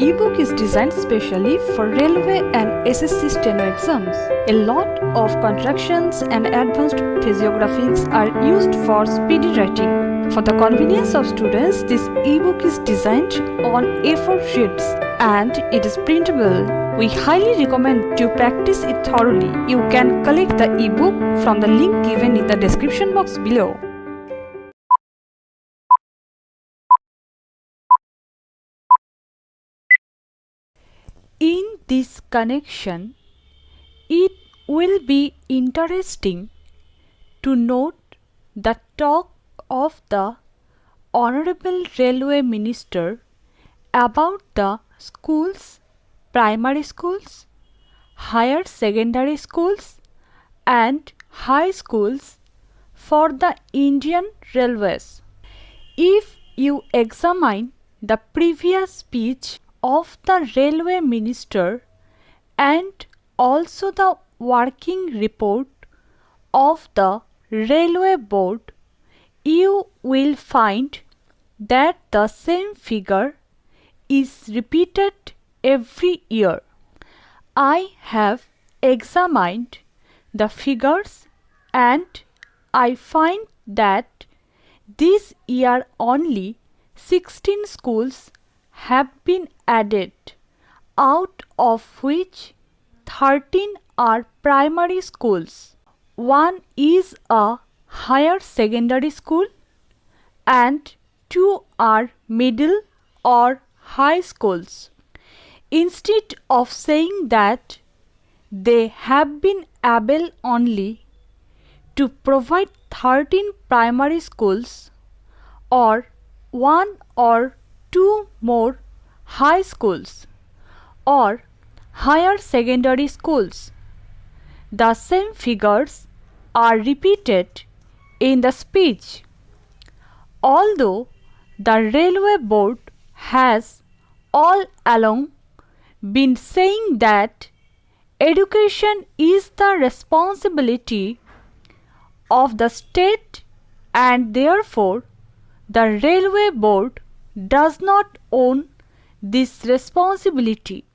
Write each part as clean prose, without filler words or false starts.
ebook is designed specially for railway and SSC steno exams. A lot of contractions and advanced physiographics are used for speedy writing. For the convenience of students, this ebook is designed on A4 sheets and it is printable. We highly recommend to practice it thoroughly. You can collect the ebook from the link given in the description box below. In this connection, it will be interesting to note the talk of the Honorable Railway Minister about the schools, primary schools, higher secondary schools and high schools for the Indian Railways. If you examine the previous speech of the Railway Minister and also the working report of the Railway Board, you will find that the same figure is repeated every year. I have examined the figures and I find that this year only 16 schools have been added, out of which 13 are primary schools. One is a higher secondary school and 2 are middle or high schools. Instead of saying that they have been able only to provide 13 primary schools or 1 or 2 more high schools or higher secondary schools, the same figures are repeated in the speech. Although the Railway Board has all along been saying that education is the responsibility of the state and therefore the Railway Board does not own this responsibility,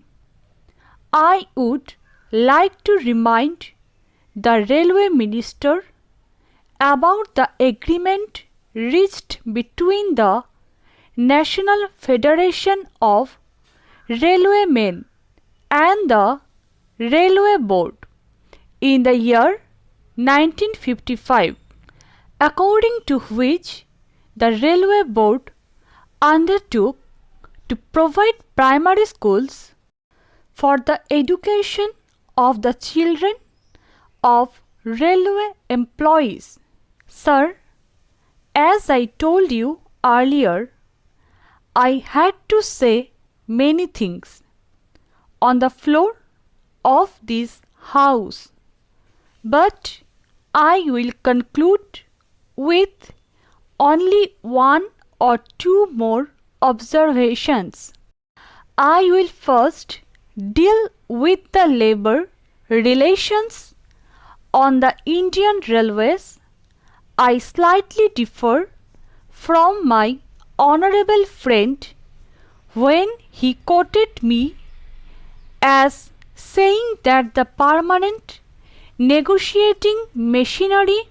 I would like to remind the Railway Minister about the agreement reached between the National Federation of Railwaymen and the Railway Board in the year 1955, according to which the Railway Board undertook to provide primary schools for the education of the children of railway employees. Sir, as I told you earlier, I had to say many things on the floor of this house, but I will conclude with only 1 or 2 more observations. I will first deal with the labor relations on the Indian Railways. I slightly differ from my honorable friend when he quoted me as saying that the permanent negotiating machinery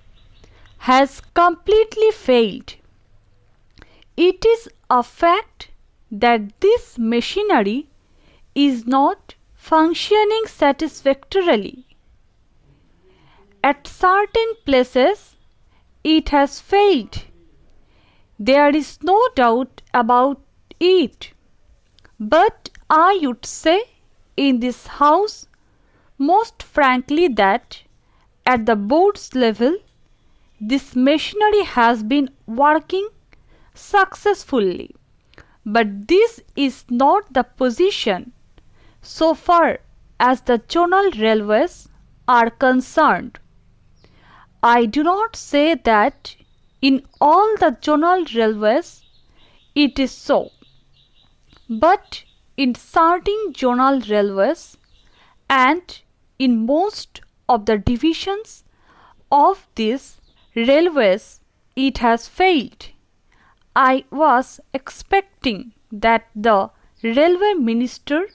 has completely failed. It is a fact that this machinery is not functioning satisfactorily. At certain places, it has failed. There is no doubt about it. But I would say in this house most frankly that at the board's level, this machinery has been working successfully. But this is not the position so far as the zonal railways are concerned. I do not say that in all the zonal railways it is so, but in certain zonal railways and in most of the divisions of these railways it has failed. I was expecting that the railway minister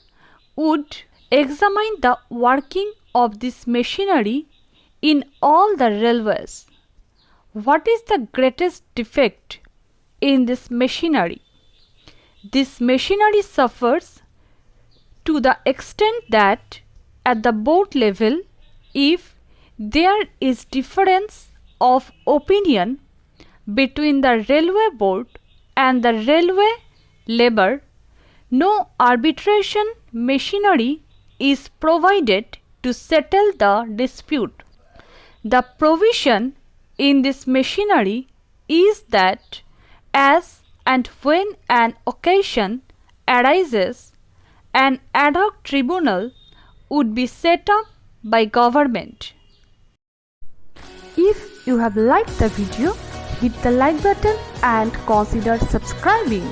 would examine the working of this machinery in all the railways. What is the greatest defect in this machinery? This machinery suffers to the extent that at the board level, if there is difference of opinion between the railway board and the railway labor, no arbitration machinery is provided to settle the dispute. The provision in this machinery is that as and when an occasion arises, an ad hoc tribunal would be set up by government. If you have liked the video, hit the like button and consider subscribing.